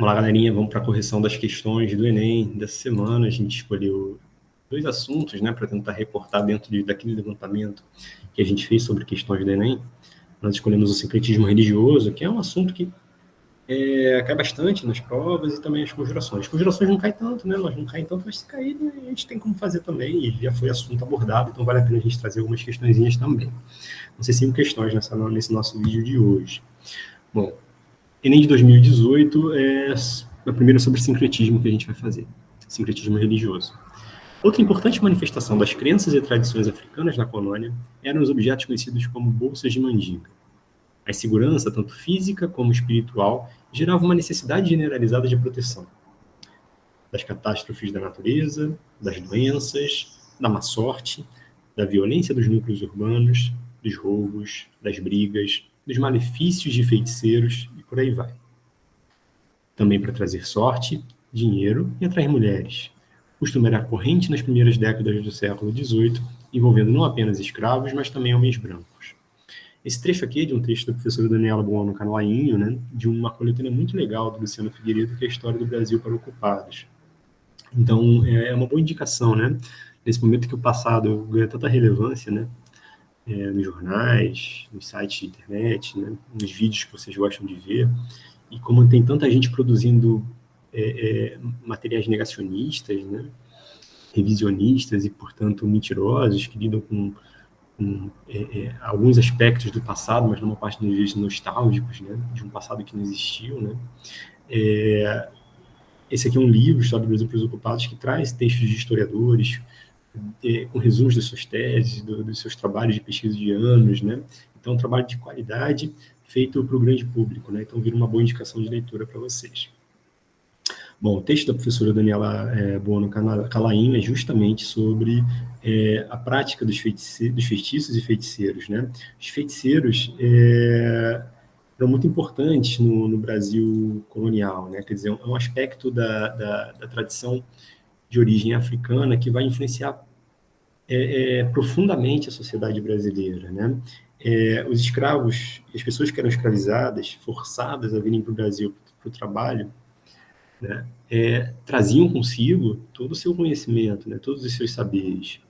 Vamos lá, galerinha, vamos para a correção das questões do Enem dessa semana. A gente escolheu 2 assuntos, né, para tentar reportar dentro daquele levantamento que a gente fez sobre questões do Enem. Nós escolhemos o sincretismo religioso, que é um assunto que cai bastante nas provas, e também as conjurações. As conjurações não caem tanto, né? Elas não caem tanto, mas se cair, a gente tem como fazer também, e já foi assunto abordado, então vale a pena a gente trazer algumas questõezinhas também. Vão ser 5 questões nesse nosso vídeo de hoje. Bom, Enem de 2018 é a primeira sobre sincretismo que a gente vai fazer, sincretismo religioso. Outra importante manifestação das crenças e tradições africanas na colônia eram os objetos conhecidos como bolsas de mandinga. A insegurança, tanto física como espiritual, gerava uma necessidade generalizada de proteção das catástrofes da natureza, das doenças, da má sorte, da violência dos núcleos urbanos, dos roubos, das brigas, dos malefícios de feiticeiros e por aí vai. Também para trazer sorte, dinheiro e atrair mulheres. O costume era corrente nas primeiras décadas do século XVIII, envolvendo não apenas escravos, mas também homens brancos. Esse trecho aqui é de um texto da professora Daniela Buono Calainho, né, de uma coletânea muito legal do Luciano Figueiredo, que é a História do Brasil para Ocupados. Então, é uma boa indicação, né? Nesse momento que o passado ganha tanta relevância, né? Nos jornais, nos sites de internet, né, nos vídeos que vocês gostam de ver, e como tem tanta gente produzindo materiais negacionistas, né, revisionistas e, portanto, mentirosos, que lidam com alguns aspectos do passado, mas numa parte dos vezes nostálgicos, né, de um passado que não existiu, né. Esse aqui é um livro, História do Brasil para os Ocupados, que traz textos de historiadores, com resumos das suas teses, dos seus trabalhos de pesquisa de anos, né. Então, um trabalho de qualidade feito para o grande público, né. Então, vira uma boa indicação de leitura para vocês. Bom, o texto da professora Daniela Buono Calainho é justamente sobre a prática dos feitiços e feiticeiros, né? Os feiticeiros eram muito importantes no Brasil colonial, né? Quer dizer, é um aspecto da tradição de origem africana que vai influenciar profundamente a sociedade brasileira, né? Os escravos, as pessoas que eram escravizadas, forçadas a virem para o Brasil para o trabalho, né, traziam consigo todo o seu conhecimento, né, todos os seus saberes.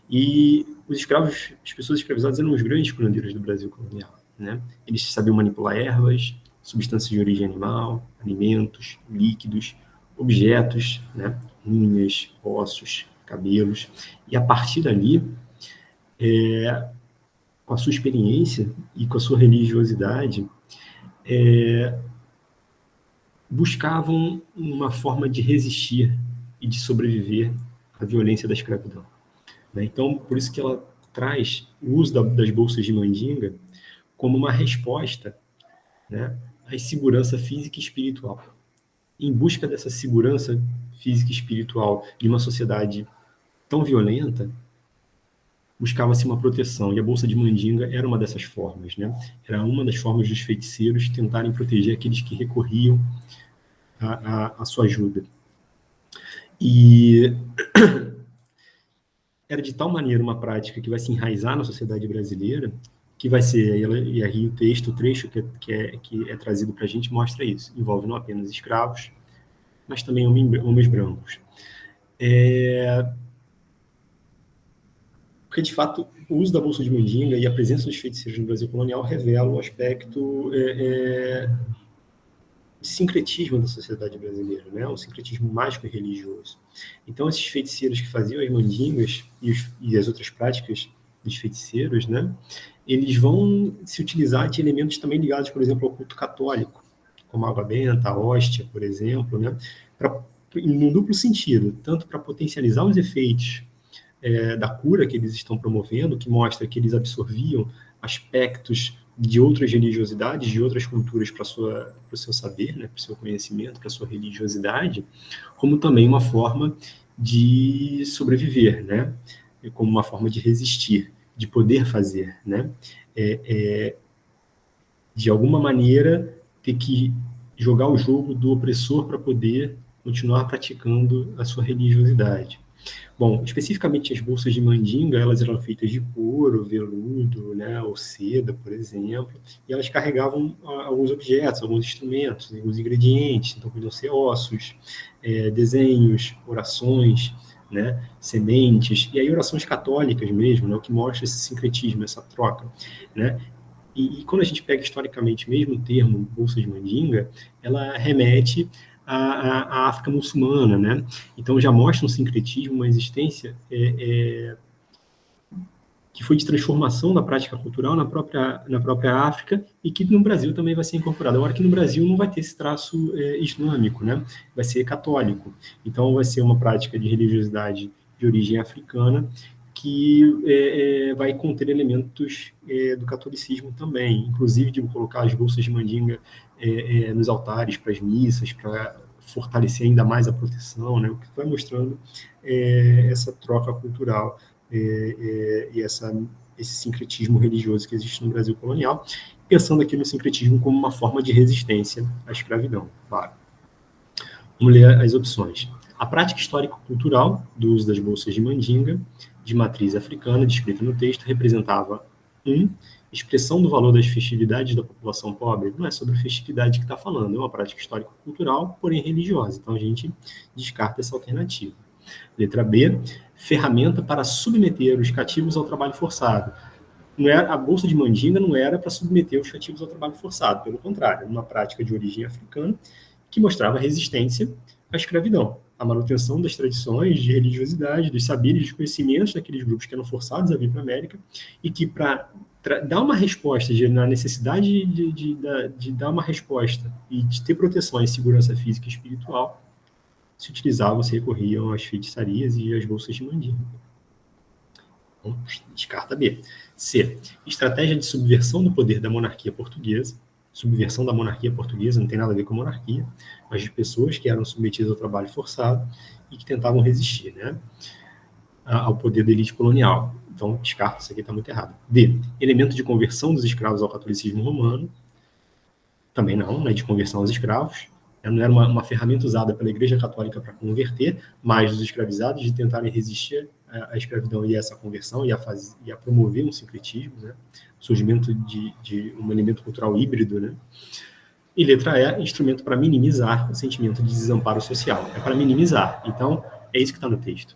E os escravos, as pessoas escravizadas eram os grandes curandeiros do Brasil colonial, né? Eles sabiam manipular ervas, substâncias de origem animal, alimentos, líquidos, objetos, né, unhas, ossos, cabelos. E a partir dali, com a sua experiência e com a sua religiosidade, buscavam uma forma de resistir e de sobreviver à violência da escravidão, né? Então, por isso que ela traz o uso das bolsas de mandinga como uma resposta, né, à insegurança física e espiritual. Em busca dessa segurança física e espiritual de uma sociedade tão violenta, buscava-se uma proteção, e a bolsa de mandinga era uma dessas formas, né? Era uma das formas dos feiticeiros tentarem proteger aqueles que recorriam à sua ajuda. E era de tal maneira uma prática que vai se enraizar na sociedade brasileira, que vai ser, e aí o trecho que é trazido para a gente mostra isso, envolve não apenas escravos, mas também homens brancos. Porque, de fato, o uso da bolsa de mandinga e a presença dos feiticeiros no Brasil colonial revela o aspecto de sincretismo da sociedade brasileira, né? Um sincretismo mágico e religioso. Então, esses feiticeiros que faziam as mandingas e as outras práticas dos feiticeiros, né, eles vão se utilizar de elementos também ligados, por exemplo, ao culto católico, como a água benta, a hóstia, por exemplo, né, num duplo sentido, tanto para potencializar os efeitos da cura que eles estão promovendo, que mostra que eles absorviam aspectos de outras religiosidades, de outras culturas para o seu saber, né, para o seu conhecimento, para a sua religiosidade, como também uma forma de sobreviver, né, como uma forma de resistir, de poder fazer, né, de alguma maneira ter que jogar o jogo do opressor para poder continuar praticando a sua religiosidade. Bom, especificamente as bolsas de mandinga, elas eram feitas de couro, veludo, né, ou seda, por exemplo, e elas carregavam alguns objetos, alguns instrumentos, alguns ingredientes, então podiam ser ossos, desenhos, orações, né, sementes, e aí orações católicas mesmo, né, o que mostra esse sincretismo, essa troca, né. E quando a gente pega historicamente mesmo o termo bolsa de mandinga, ela remete à África muçulmana, né? Então já mostra um sincretismo, uma existência que foi de transformação da prática cultural na própria África e que no Brasil também vai ser incorporado. Agora que no Brasil não vai ter esse traço islâmico, né? Vai ser católico. Então vai ser uma prática de religiosidade de origem africana que vai conter elementos do catolicismo também, inclusive de colocar as bolsas de mandinga nos altares para as missas, para fortalecer ainda mais a proteção, né? O que vai mostrando essa troca cultural e esse sincretismo religioso que existe no Brasil colonial, pensando aqui no sincretismo como uma forma de resistência à escravidão. Claro. Vamos ler as opções. A prática histórico-cultural do uso das bolsas de mandinga, de matriz africana, descrita no texto, representava 1. Expressão do valor das festividades da população pobre. Não é sobre festividade que está falando, é uma prática histórico-cultural, porém religiosa. Então a gente descarta essa alternativa. Letra B, ferramenta para submeter os cativos ao trabalho forçado. Não era, a bolsa de mandinga não era para submeter os cativos ao trabalho forçado, pelo contrário, era uma prática de origem africana que mostrava resistência à escravidão, a manutenção das tradições de religiosidade, dos saberes, dos conhecimentos daqueles grupos que eram forçados a vir para a América e que, para dar uma resposta na necessidade de dar uma resposta e de ter proteção e segurança física e espiritual, se utilizavam, se recorriam às feitiçarias e às bolsas de mandinga. Então, descarta B. C. Estratégia de subversão do poder da monarquia portuguesa. Subversão da monarquia portuguesa não tem nada a ver com monarquia, mas de pessoas que eram submetidas ao trabalho forçado e que tentavam resistir, né, ao poder da elite colonial. Então, descarta, isso aqui está muito errado. D. Elemento de conversão dos escravos ao catolicismo romano. Também não, né, de conversão aos escravos. Não era uma ferramenta usada pela Igreja Católica para converter, mas os escravizados de tentarem resistir à escravidão e a essa conversão e a promover um sincretismo, né? O surgimento de um elemento cultural híbrido, né? E letra E, instrumento para minimizar o sentimento de desamparo social. É para minimizar. Então, é isso que está no texto.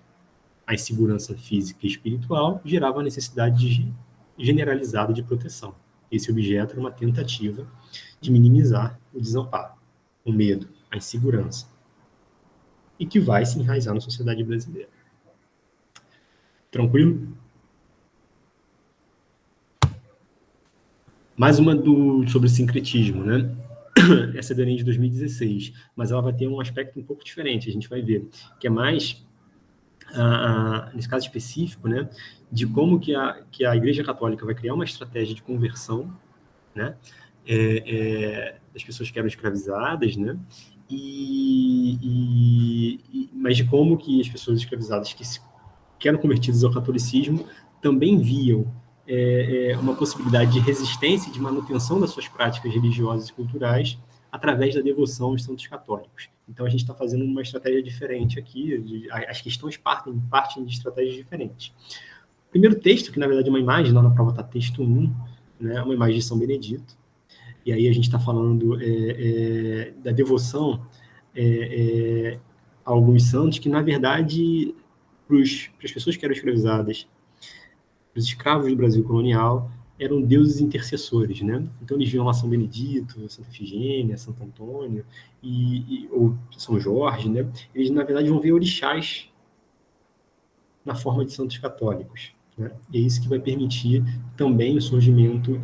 A insegurança física e espiritual gerava a necessidade generalizada de proteção. Esse objeto era uma tentativa de minimizar o desamparo, o medo, a insegurança, e que vai se enraizar na sociedade brasileira. Tranquilo? Mais uma sobre sincretismo, né? Essa é do Enem de 2016, mas ela vai ter um aspecto um pouco diferente, a gente vai ver, que é mais, nesse caso específico, né, de como que a Igreja Católica vai criar uma estratégia de conversão, né, das pessoas que eram escravizadas, né, mas de como que as pessoas escravizadas que eram convertidas ao catolicismo também viam uma possibilidade de resistência e de manutenção das suas práticas religiosas e culturais através da devoção aos santos católicos. Então, a gente está fazendo uma estratégia diferente aqui, as questões partem de estratégias diferentes. O primeiro texto, que na verdade é uma imagem, lá na prova está texto 1, né, uma imagem de São Benedito, e aí a gente está falando da devoção a alguns santos que, na verdade, para as pessoas que eram escravizadas, os escravos do Brasil colonial, eram deuses intercessores, né? Então eles viam lá São Benedito, Santa Efigênia, Santo Antônio, ou São Jorge, né? Eles, na verdade, vão ver orixás na forma de santos católicos, né? E é isso que vai permitir também o surgimento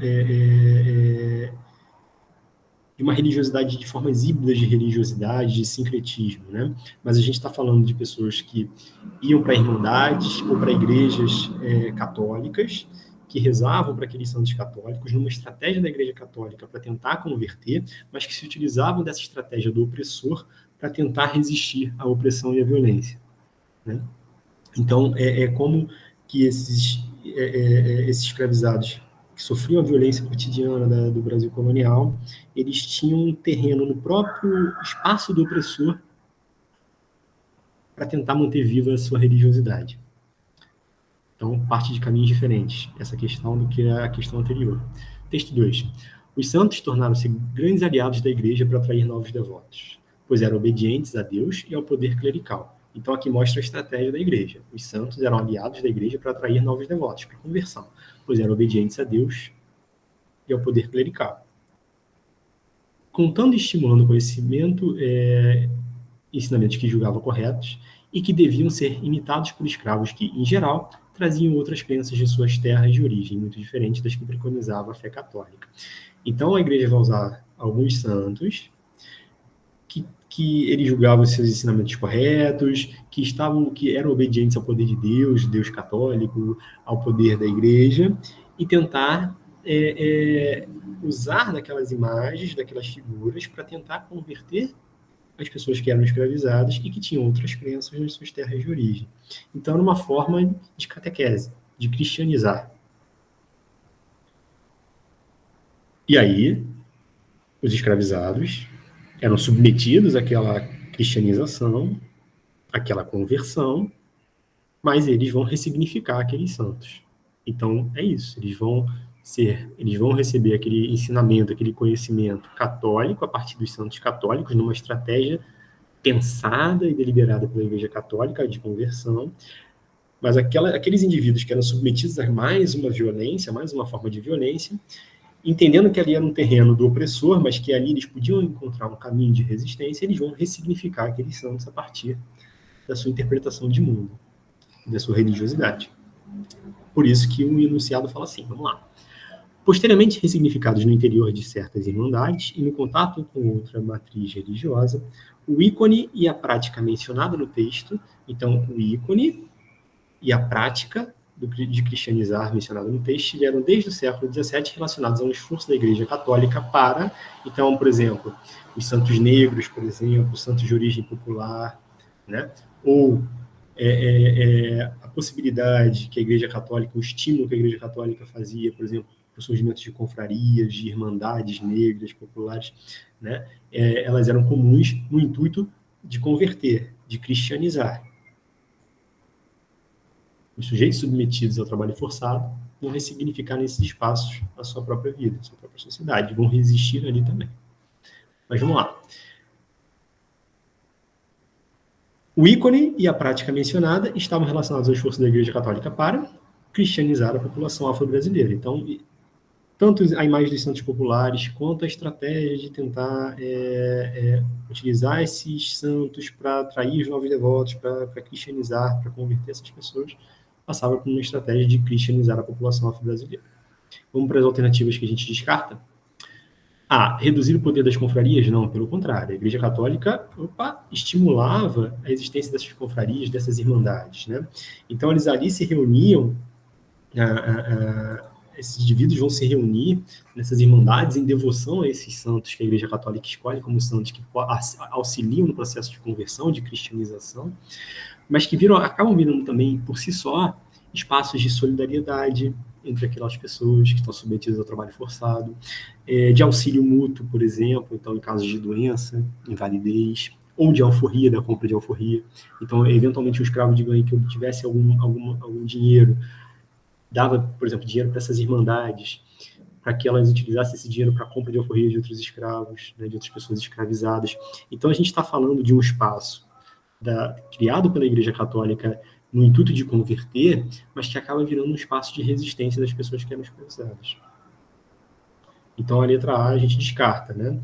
de uma religiosidade, de formas híbridas de religiosidade, de sincretismo, né? Mas a gente está falando de pessoas que iam para irmandades ou para igrejas católicas, que rezavam para aqueles santos católicos, numa estratégia da Igreja Católica para tentar converter, mas que se utilizavam dessa estratégia do opressor para tentar resistir à opressão e à violência, né? Então, como que esses escravizados que sofriam a violência cotidiana do Brasil colonial, eles tinham um terreno no próprio espaço do opressor para tentar manter viva a sua religiosidade. Então, parte de caminhos diferentes, essa questão do que a questão anterior. Texto 2. Os santos tornaram-se grandes aliados da igreja para atrair novos devotos, pois eram obedientes a Deus e ao poder clerical. Então, aqui mostra a estratégia da igreja. Os santos eram aliados da igreja para atrair novos devotos, para conversão, pois eram obedientes a Deus e ao poder clerical. Contando e estimulando o conhecimento, ensinamentos que julgavam corretos e que deviam ser imitados por escravos que, em geral, traziam outras crenças de suas terras de origem, muito diferentes das que preconizava a fé católica. Então, a igreja vai usar alguns santos que eles julgavam seus ensinamentos corretos, que eram obedientes ao poder de Deus católico, ao poder da igreja, e tentar usar daquelas imagens, daquelas figuras, para tentar converter as pessoas que eram escravizadas e que tinham outras crenças nas suas terras de origem. Então, era uma forma de catequese, de cristianizar. E aí, os escravizados eram submetidos àquela cristianização, àquela conversão, mas eles vão ressignificar aqueles santos. Então, é isso. Eles vão receber aquele ensinamento, aquele conhecimento católico a partir dos santos católicos, numa estratégia pensada e deliberada pela Igreja Católica de conversão, mas aqueles indivíduos que eram submetidos a mais uma violência, mais uma forma de violência, entendendo que ali era um terreno do opressor, mas que ali eles podiam encontrar um caminho de resistência, eles vão ressignificar aqueles santos a partir da sua interpretação de mundo, da sua religiosidade. Por isso que o enunciado fala assim, vamos lá. Posteriormente ressignificados no interior de certas irmandades e no contato com outra matriz religiosa, o ícone e a prática mencionada no texto, então o ícone e a prática de cristianizar mencionada no texto estiveram desde o século XVII relacionados a um esforço da Igreja Católica para, então, por exemplo, os santos negros, por exemplo, os santos de origem popular, né? Ou a possibilidade que a Igreja Católica, o estímulo que a Igreja Católica fazia, por exemplo, para o surgimento de confrarias, de irmandades negras populares, né? Elas eram comuns no intuito de converter, de cristianizar. Os sujeitos submetidos ao trabalho forçado vão ressignificar nesses espaços a sua própria vida, a sua própria sociedade, vão resistir ali também. Mas vamos lá. O ícone e a prática mencionada estavam relacionados ao esforço da Igreja Católica para cristianizar a população afro-brasileira. Então, tanto a imagem dos santos populares, quanto a estratégia de tentar utilizar esses santos para atrair os novos devotos, para cristianizar, para converter essas pessoas, passava por uma estratégia de cristianizar a população afro-brasileira. Vamos para as alternativas que a gente descarta? Reduzir o poder das confrarias? Não, pelo contrário. A Igreja Católica estimulava a existência dessas confrarias, dessas irmandades, né? Então, eles ali se reuniam, esses indivíduos vão se reunir nessas irmandades em devoção a esses santos que a Igreja Católica escolhe como santos que auxiliam no processo de conversão, de cristianização, mas que acabam virando também, por si só, espaços de solidariedade entre aquelas pessoas que estão submetidas ao trabalho forçado, de auxílio mútuo, por exemplo, então, em casos de doença, invalidez, ou de alforria, da compra de alforria. Então, eventualmente, um escravo de ganho que obtivesse algum dinheiro, dava, por exemplo, dinheiro para essas irmandades, para que elas utilizassem esse dinheiro para a compra de alforria de outros escravos, né, de outras pessoas escravizadas. Então, a gente está falando de um espaço criado pela Igreja Católica no intuito de converter, mas que acaba virando um espaço de resistência das pessoas que eram escravizadas. Então, a letra A a gente descarta, né?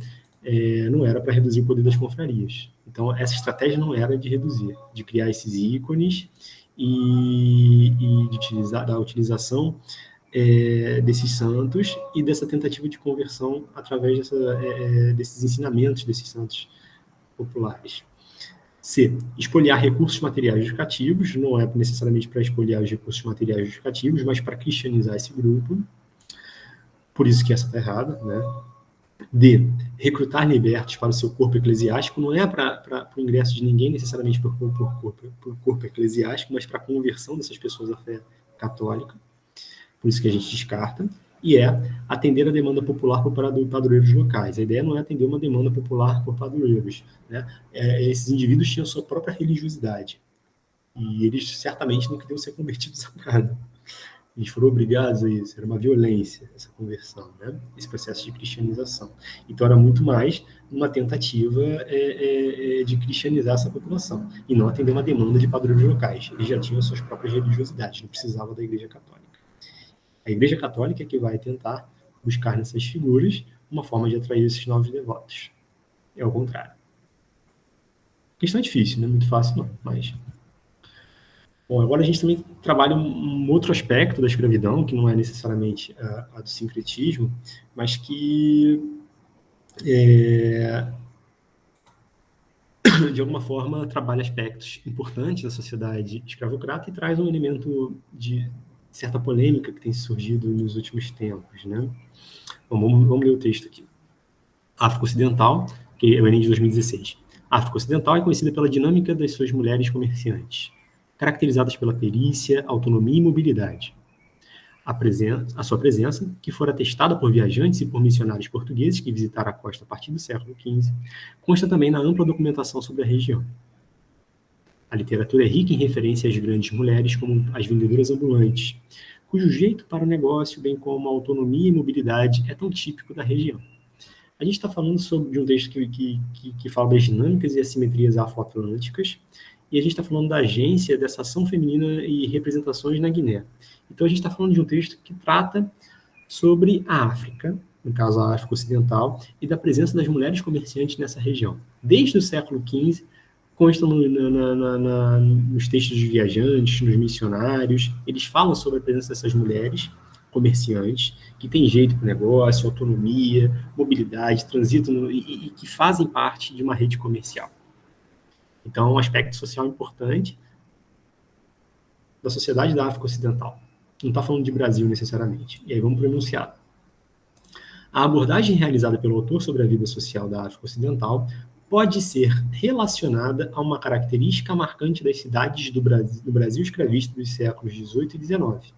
Não era para reduzir o poder das confrarias. Então, essa estratégia não era de reduzir, de criar esses ícones e da utilização desses santos e dessa tentativa de conversão através desses ensinamentos desses santos populares. C. Expoliar recursos materiais justificativos, não é necessariamente para expoliar os recursos materiais justificativos, mas para cristianizar esse grupo. Por isso que essa está errada, né? D. Recrutar libertos para o seu corpo eclesiástico, não é para o ingresso de ninguém necessariamente por corpo eclesiástico, mas para a conversão dessas pessoas à fé católica. Por isso que a gente descarta. e é atender a demanda popular por padroeiros locais. A ideia não é atender uma demanda popular por padroeiros, né? Esses indivíduos tinham sua própria religiosidade, e eles certamente não queriam ser convertidos a nada. Eles foram obrigados a isso, era uma violência essa conversão, né? Esse processo de cristianização. Então era muito mais uma tentativa de cristianizar essa população, e não atender uma demanda de padrões locais. Eles já tinham suas próprias religiosidades, não precisavam da Igreja Católica. A Igreja Católica é que vai tentar buscar nessas figuras uma forma de atrair esses novos devotos. É o contrário. A questão é difícil, não é muito fácil não, mas... Bom, agora a gente também trabalha um outro aspecto da escravidão, que não é necessariamente a do sincretismo, mas que, de alguma forma, trabalha aspectos importantes da sociedade escravocrata e traz um elemento de certa polêmica que tem surgido nos últimos tempos, né? Bom, vamos ler o texto aqui. África Ocidental, que é o Enem de 2016. A África Ocidental é conhecida pela dinâmica das suas mulheres comerciantes, caracterizadas pela perícia, autonomia e mobilidade. A sua presença, que fora atestada por viajantes e por missionários portugueses que visitaram a costa a partir do século XV, consta também na ampla documentação sobre a região. A literatura é rica em referências às grandes mulheres, como as vendedoras ambulantes, cujo jeito para o negócio, bem como a autonomia e mobilidade, é tão típico da região. A gente está falando de um texto que fala das dinâmicas e assimetrias afroatlânticas, e a gente está falando da agência dessa ação feminina e representações na Guiné. Então, a gente está falando de um texto que trata sobre a África, no caso a África Ocidental, e da presença das mulheres comerciantes nessa região. Desde o século XV, constam nos textos dos viajantes, nos missionários, eles falam sobre a presença dessas mulheres comerciantes, que têm jeito para o negócio, autonomia, mobilidade, transitam e que fazem parte de uma rede comercial. Então, é um aspecto social importante da sociedade da África Ocidental. Não está falando de Brasil, necessariamente. E aí vamos para o enunciado. A abordagem realizada pelo autor sobre a vida social da África Ocidental pode ser relacionada a uma característica marcante das cidades do Brasil escravista dos séculos XVIII e XIX.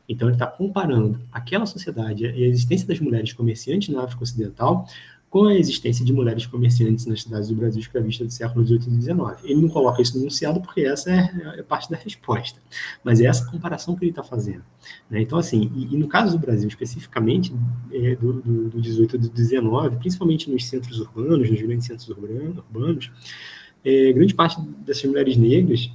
Então, ele está comparando aquela sociedade e a existência das mulheres comerciantes na África Ocidental com a existência de mulheres comerciantes nas cidades do Brasil escravista do século XVIII e XIX. Ele não coloca isso no enunciado porque essa é parte da resposta, mas é essa comparação que ele está fazendo, né? Então, assim, e no caso do Brasil, especificamente do XVIII e do XIX, principalmente nos centros urbanos, nos grandes centros urbanos, grande parte dessas mulheres negras,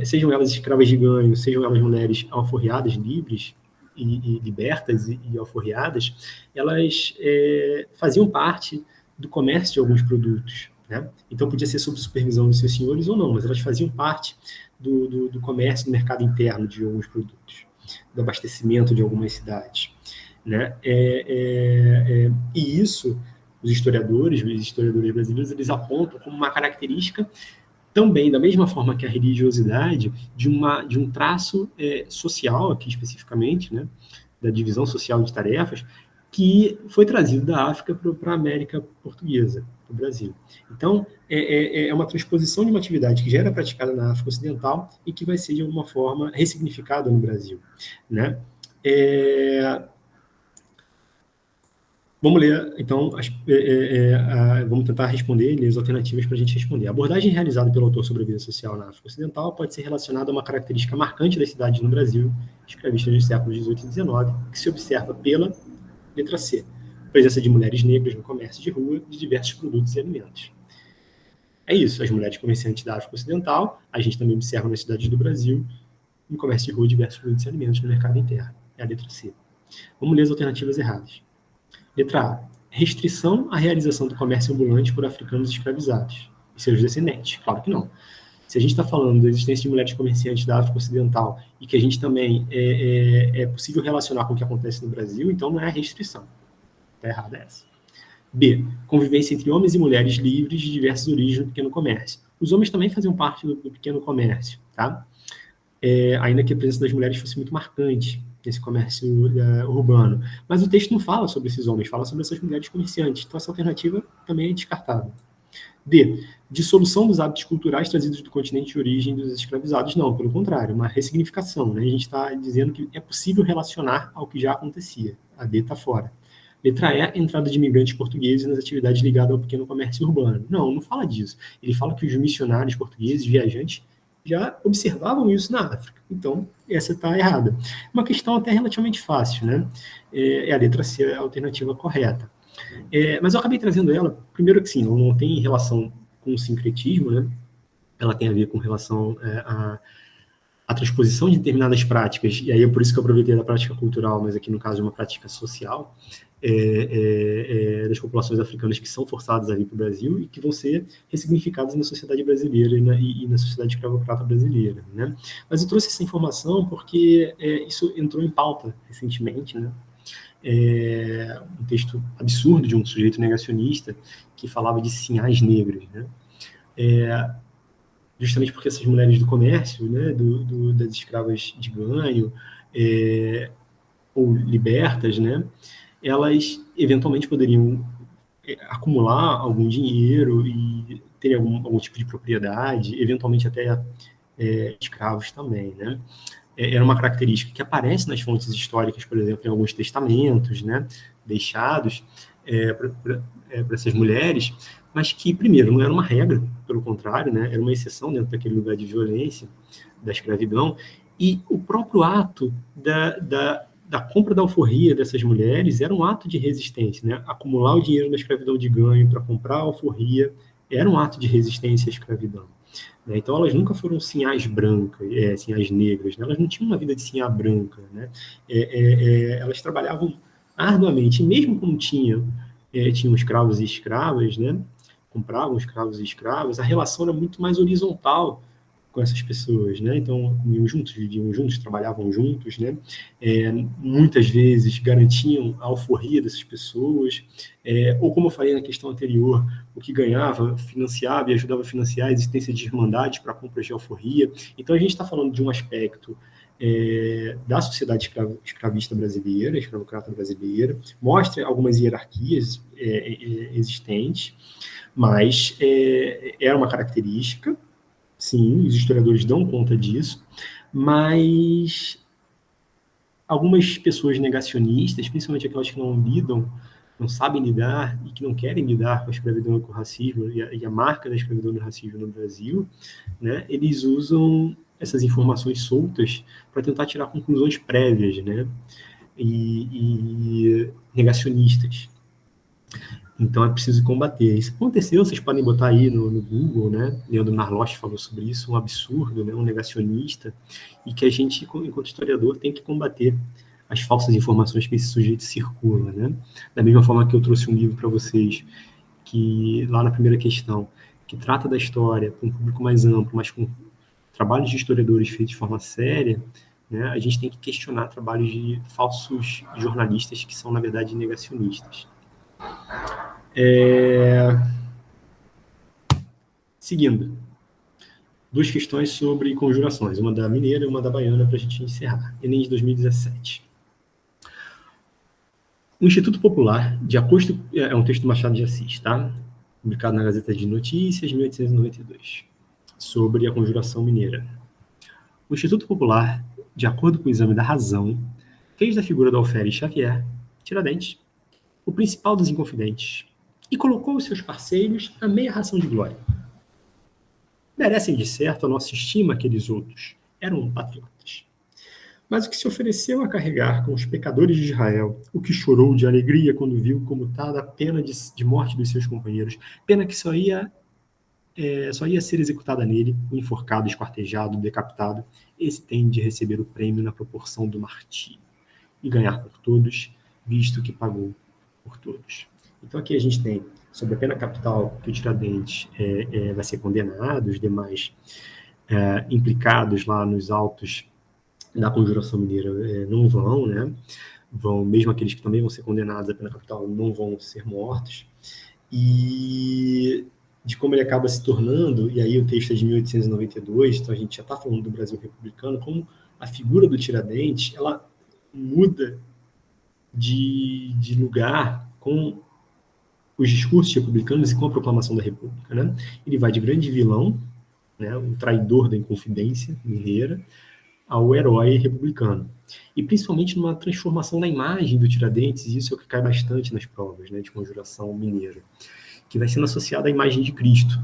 sejam elas escravas de ganho, sejam elas mulheres alforriadas, livres, e libertas e alforriadas, elas faziam parte do comércio de alguns produtos, né? Então, podia ser sob supervisão dos seus senhores ou não, mas elas faziam parte do comércio, do mercado interno de alguns produtos, do abastecimento de algumas cidades, né? E isso, os historiadores brasileiros, eles apontam como uma característica também, da mesma forma que a religiosidade, de um traço social, aqui especificamente, né, da divisão social de tarefas, que foi trazido da África para a América portuguesa, para o Brasil. Então, é uma transposição de uma atividade que já era praticada na África Ocidental e que vai ser, de alguma forma, ressignificada no Brasil, né? Vamos ler, então, vamos tentar responder, ler as alternativas para a gente responder. A abordagem realizada pelo autor sobre a vida social na África Ocidental pode ser relacionada a uma característica marcante das cidades no Brasil, escravistas nos séculos XVIII e XIX, que se observa pela letra C, presença de mulheres negras no comércio de rua de diversos produtos e alimentos. É isso, as mulheres comerciantes da África Ocidental, a gente também observa nas cidades do Brasil, no comércio de rua de diversos produtos e alimentos no mercado interno. É a letra C. Vamos ler as alternativas erradas. Letra A. Restrição à realização do comércio ambulante por africanos escravizados e seus descendentes. Claro que não. Se a gente está falando da existência de mulheres comerciantes da África Ocidental e que a gente também é possível relacionar com o que acontece no Brasil, então não é a restrição. Está errada essa. B. Convivência entre homens e mulheres livres de diversas origens no pequeno comércio. Os homens também faziam parte do pequeno comércio, tá? Ainda que a presença das mulheres fosse muito marcante nesse comércio urbano. Mas o texto não fala sobre esses homens, fala sobre essas mulheres comerciantes. Então, essa alternativa também é descartável. D. Dissolução dos hábitos culturais trazidos do continente de origem dos escravizados. Não, pelo contrário, uma ressignificação. Né? A gente está dizendo que é possível relacionar ao que já acontecia. A D está fora. Letra E, entrada de imigrantes portugueses nas atividades ligadas ao pequeno comércio urbano. Não, não fala disso. Ele fala que os missionários portugueses, viajantes, já observavam isso na África. Então, essa está errada. Uma questão até relativamente fácil, né? É a letra C, a alternativa correta. Mas eu acabei trazendo ela, primeiro que sim, não tem relação com o sincretismo, né? Ela tem a ver com relação à transposição de determinadas práticas, e aí é por isso que eu aproveitei da prática cultural, mas aqui no caso de uma prática social, das populações africanas que são forçadas a vir para o Brasil e que vão ser ressignificadas na sociedade brasileira e na sociedade escravocrata brasileira. Né? Mas eu trouxe essa informação porque isso entrou em pauta recentemente, né? Um texto absurdo de um sujeito negacionista que falava de sinhais negros, né? Justamente porque essas mulheres do comércio, né, das escravas de ganho, ou libertas, né, elas eventualmente poderiam acumular algum dinheiro e ter algum tipo de propriedade, eventualmente até escravos também, né? Era uma característica que aparece nas fontes históricas, por exemplo, em alguns testamentos, né, deixados para essas mulheres, mas que, primeiro, não era uma regra, pelo contrário, né, era uma exceção dentro daquele lugar de violência, da escravidão, e o próprio ato da compra da alforria dessas mulheres era um ato de resistência, né? Acumular o dinheiro da escravidão de ganho para comprar a alforria era um ato de resistência à escravidão. Né? Então, elas nunca foram sinhás brancas, sinhás negras, né? Elas não tinham uma vida de sinhá branca, né? Elas trabalhavam arduamente, e mesmo quando tinham escravos e escravas, né? Compravam escravos e escravas, a relação era muito mais horizontal com essas pessoas, né? Então, comiam juntos, viviam juntos, trabalhavam juntos, né? Muitas vezes garantiam a alforria dessas pessoas, ou como eu falei na questão anterior, o que ganhava financiava e ajudava a financiar a existência de irmandades para compras de alforria. Então, a gente está falando de um aspecto da sociedade escravista brasileira, escravocrata brasileira, mostra algumas hierarquias existentes, mas era uma característica. Sim, os historiadores dão conta disso, mas algumas pessoas negacionistas, principalmente aquelas que não lidam, não sabem lidar e que não querem lidar com a escravidão e com o racismo e a marca da escravidão e do racismo no Brasil, né, eles usam essas informações soltas para tentar tirar conclusões prévias, né, e negacionistas. Então é preciso combater. Isso aconteceu, vocês podem botar aí no Google, né? Leandro Narloch falou sobre isso, um absurdo, né? Um negacionista, e que a gente, enquanto historiador, tem que combater as falsas informações que esse sujeito circula, né? Da mesma forma que eu trouxe um livro para vocês, que lá na primeira questão, que trata da história para um público mais amplo, mas com trabalhos de historiadores feitos de forma séria, né? A gente tem que questionar trabalhos de falsos jornalistas que são, na verdade, negacionistas. Seguindo, duas questões sobre conjurações, uma da mineira e uma da baiana, para a gente encerrar. Enem de 2017. O Instituto Popular, de agosto, é um texto do Machado de Assis, tá? Publicado na Gazeta de Notícias, 1892, sobre a conjuração mineira. O Instituto Popular, de acordo com o exame da razão, fez da figura do alferes Xavier, Tiradentes, o principal dos inconfidentes, e colocou os seus parceiros à meia ração de glória. Merecem, de certo, a nossa estima aqueles outros. Eram patriotas. Mas o que se ofereceu a carregar com os pecadores de Israel, o que chorou de alegria quando viu comutada a pena de morte dos seus companheiros, pena que só ia ser executada nele, o enforcado, esquartejado, decapitado, esse tem de receber o prêmio na proporção do martírio e ganhar por todos, visto que pagou por todos. Então aqui a gente tem, sobre a pena capital, que o Tiradentes vai ser condenado, os demais implicados lá nos autos da Conjuração Mineira não vão, né? Mesmo aqueles que também vão ser condenados à pena capital não vão ser mortos. E de como ele acaba se tornando, e aí o texto é de 1892, então a gente já está falando do Brasil republicano, como a figura do Tiradentes, ela muda de lugar com os discursos republicanos e com a proclamação da República, né? Ele vai de grande vilão, né, o traidor da Inconfidência Mineira, ao herói republicano. E principalmente numa transformação da imagem do Tiradentes, e isso é o que cai bastante nas provas, né, de conjuração mineira, que vai sendo associada à imagem de Cristo.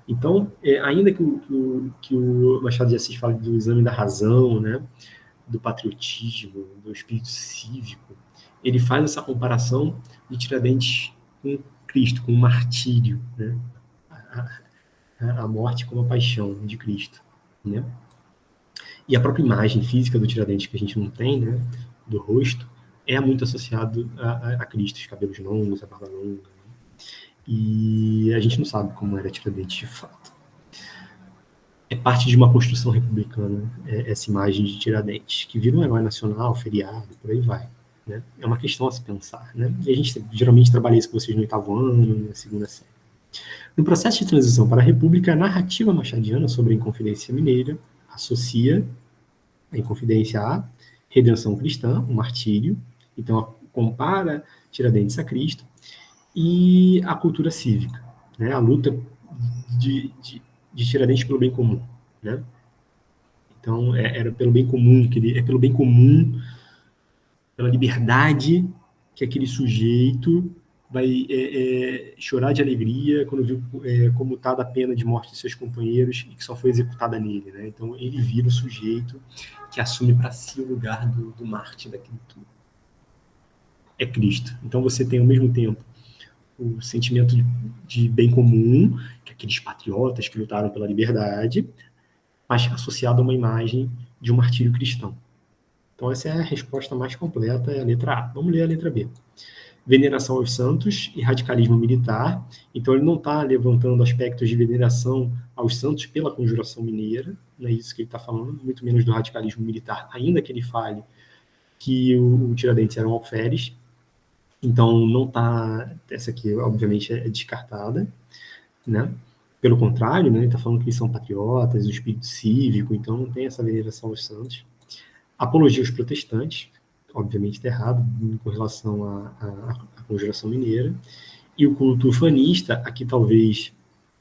Então, ainda que o Machado de Assis fale do exame da razão, né, do patriotismo, do espírito cívico, ele faz essa comparação de Tiradentes com Cristo, com o martírio, né, a morte como a paixão de Cristo, né? E a própria imagem física do Tiradentes, que a gente não tem, né, do rosto, é muito associado a Cristo, os cabelos longos, a barba longa. Né? E a gente não sabe como era Tiradentes de fato. É parte de uma construção republicana, essa imagem de Tiradentes, que vira um herói nacional, feriado, por aí vai. Né? É uma questão a se pensar. Né? E a gente geralmente trabalha isso com vocês no 8º ano, na 2ª série. No processo de transição para a República, a narrativa machadiana sobre a Inconfidência Mineira associa a Inconfidência à redenção cristã, o martírio, então compara Tiradentes a Cristo, e a cultura cívica, né, a luta de Tiradentes pelo bem comum. Né? Então, era pelo bem comum, pelo bem comum, pela liberdade que aquele sujeito vai chorar de alegria quando viu comutada a pena de morte de seus companheiros e que só foi executada nele. Né? Então, ele vira o sujeito que assume para si o lugar do mártir daquilo tudo. É Cristo. Então, você tem, ao mesmo tempo, o sentimento de bem comum, que aqueles patriotas que lutaram pela liberdade, mas associado a uma imagem de um martírio cristão. Então, essa é a resposta mais completa, é a letra A. Vamos ler a letra B. Veneração aos santos e radicalismo militar. Então, ele não está levantando aspectos de veneração aos santos pela conjuração mineira, não é isso que ele está falando, muito menos do radicalismo militar, ainda que ele fale que o Tiradentes era um alferes. Então, não está... Essa aqui, obviamente, é descartada, né? Pelo contrário, né, ele está falando que eles são patriotas, o espírito cívico, então não tem essa veneração aos santos. Apologia aos protestantes, obviamente está errado com relação à conjuração mineira. E o culto ufanista, aqui talvez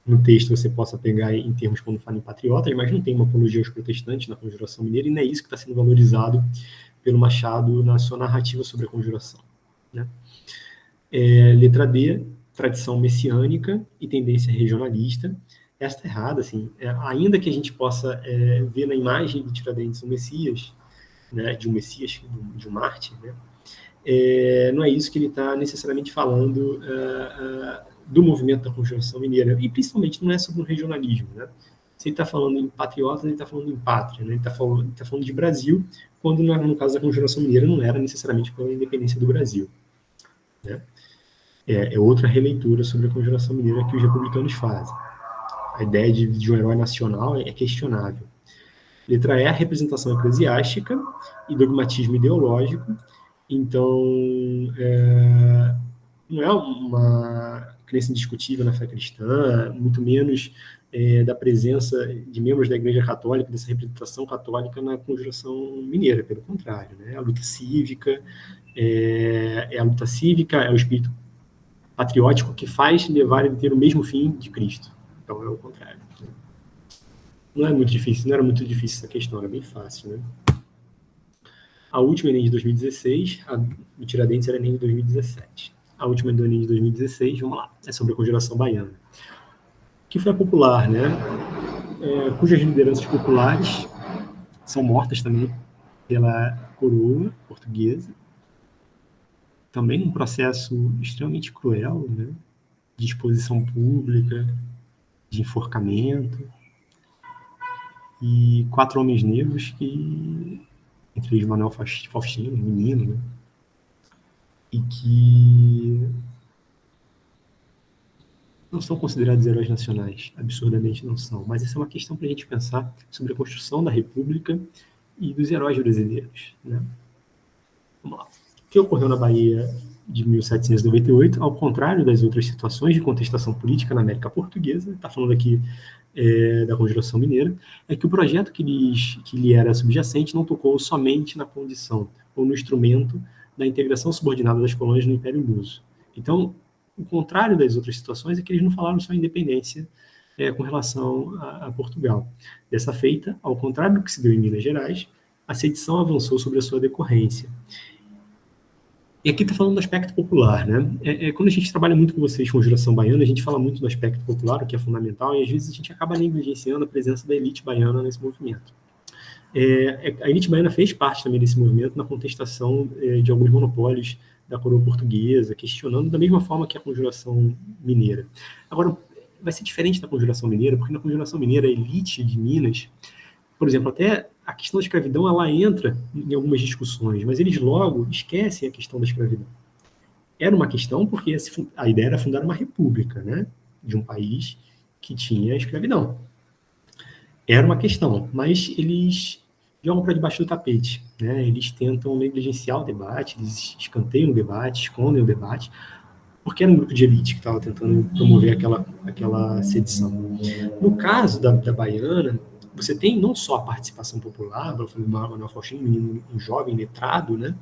no texto você possa pegar em termos quando fala em patriotas, mas não tem uma apologia aos protestantes na conjuração mineira, e não é isso que está sendo valorizado pelo Machado na sua narrativa sobre a conjuração. Né? Letra D, tradição messiânica e tendência regionalista. Esta está errada, assim, ainda que a gente possa ver na imagem de Tiradentes o Messias, né, de um Messias, de um Marte, né, não é isso que ele está necessariamente falando do movimento da conjuração mineira, e principalmente não é sobre o regionalismo. Né? Se ele está falando em patriotas, ele está falando em pátria, né? Ele está falando de Brasil, quando no caso da conjuração mineira não era necessariamente pela independência do Brasil. Né? É outra releitura sobre a conjuração mineira que os republicanos fazem. A ideia de um herói nacional é questionável. Letra E, a representação eclesiástica e dogmatismo ideológico. Então, não é uma crença indiscutível na fé cristã, muito menos da presença de membros da Igreja Católica, dessa representação católica na conjuração mineira, pelo contrário. Né? A luta cívica, é o espírito patriótico que faz levar ele a ter o mesmo fim de Cristo. Então, é o contrário. Não era muito difícil essa questão, era bem fácil, né? A última Enem de 2016, o Tiradentes era Enem de 2017. A última do Enem de 2016, vamos lá, é sobre a conjuração baiana, que foi a popular, né? Cujas lideranças populares são mortas também pela coroa portuguesa, também num processo extremamente cruel, né? De exposição pública, de enforcamento, e 4 homens negros que, entre eles Manuel Faustino, menino, né? E que não são considerados heróis nacionais, absurdamente não são, mas essa é uma questão para a gente pensar sobre a construção da República e dos heróis brasileiros. Né? Vamos lá. O que ocorreu na Bahia de 1798, ao contrário das outras situações de contestação política na América Portuguesa, está falando aqui da Conjuração Mineira, é que o projeto que lhe era subjacente não tocou somente na condição ou no instrumento da integração subordinada das colônias no Império Luso. Então, o contrário das outras situações é que eles não falaram sua independência com relação a Portugal. Dessa feita, ao contrário do que se deu em Minas Gerais, a sedição avançou sobre a sua decorrência. E aqui está falando do aspecto popular, né? Quando a gente trabalha muito com vocês com Conjuração Baiana, a gente fala muito do aspecto popular, o que é fundamental, e às vezes a gente acaba negligenciando a presença da elite baiana nesse movimento. A elite baiana fez parte também desse movimento na contestação de alguns monopólios da coroa portuguesa, questionando da mesma forma que a Conjuração Mineira. Agora, vai ser diferente da Conjuração Mineira, porque na Conjuração Mineira, a elite de Minas, por exemplo, até a questão da escravidão, ela entra em algumas discussões, mas eles logo esquecem a questão da escravidão. Era uma questão porque a ideia era fundar uma república, né, de um país que tinha escravidão. Era uma questão, mas eles jogam para debaixo do tapete, né? Eles tentam negligenciar o debate, eles escanteiam o debate, escondem o debate, porque era um grupo de elite que estava tentando promover aquela sedição. No caso da Baiana, você tem não só a participação popular, o Manuel Faustino, um jovem letrado, né,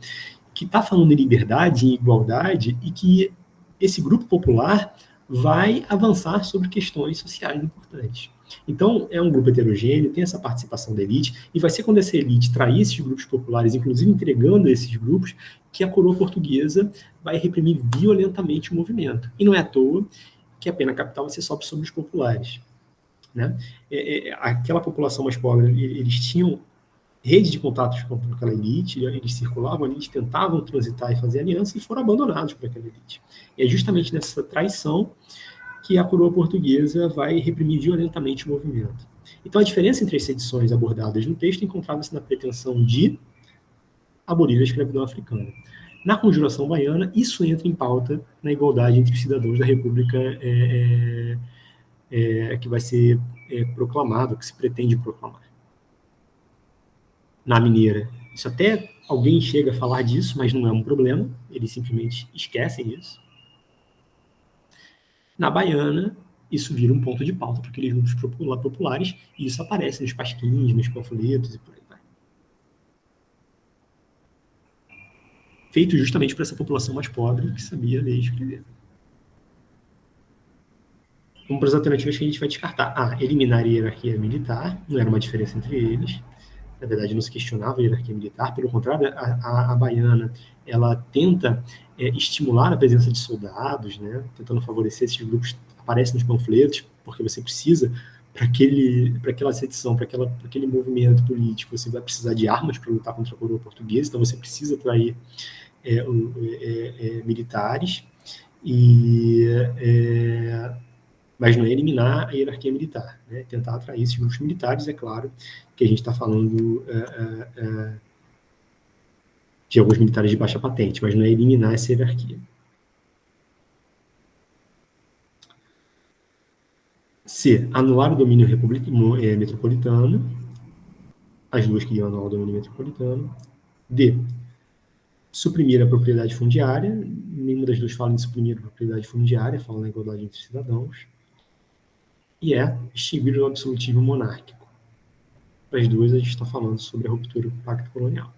que está falando em liberdade, em igualdade, e que esse grupo popular vai avançar sobre questões sociais importantes. Então, é um grupo heterogêneo, tem essa participação da elite, e vai ser quando essa elite trair esses grupos populares, inclusive entregando esses grupos, que a coroa portuguesa vai reprimir violentamente o movimento. E não é à toa que a pena capital vai ser só sobre os populares. Né? Aquela população mais pobre, eles tinham rede de contatos com aquela elite, eles circulavam ali, eles tentavam transitar e fazer aliança e foram abandonados por aquela elite. E é justamente nessa traição que a coroa portuguesa vai reprimir violentamente o movimento. Então, a diferença entre as sedições abordadas no texto encontrava-se na pretensão de abolir a escravidão africana. Na Conjuração Baiana, isso entra em pauta na igualdade entre os cidadãos da República que vai ser proclamado, que se pretende proclamar. Na Mineira, isso até alguém chega a falar disso, mas não é um problema, eles simplesmente esquecem isso. Na Baiana, isso vira um ponto de pauta para aqueles grupos populares, e isso aparece nos pasquins, nos panfletos e por aí vai. Feito justamente para essa população mais pobre que sabia ler e escrever. Como para as alternativas que a gente vai descartar. Eliminar a hierarquia militar, não era uma diferença entre eles. Na verdade, não se questionava a hierarquia militar, pelo contrário, a baiana, ela tenta estimular a presença de soldados, né, tentando favorecer esses grupos, aparecem nos panfletos, porque você precisa, para aquela sedição, para aquele movimento político, você vai precisar de armas para lutar contra a coroa portuguesa, então você precisa atrair militares, mas não é eliminar a hierarquia militar, né? Tentar atrair esses grupos militares, é claro que a gente está falando de alguns militares de baixa patente, mas não é eliminar essa hierarquia. C. Anular o domínio metropolitano. As duas queriam anular o domínio metropolitano. D. Suprimir a propriedade fundiária. Nenhuma das duas fala em suprimir a propriedade fundiária, fala na igualdade entre cidadãos. E extinguir o absolutismo monárquico. Para as duas, a gente está falando sobre a ruptura do pacto colonial.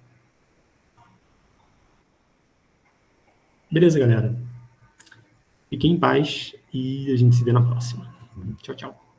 Beleza, galera? Fiquem em paz e a gente se vê na próxima. Tchau, tchau.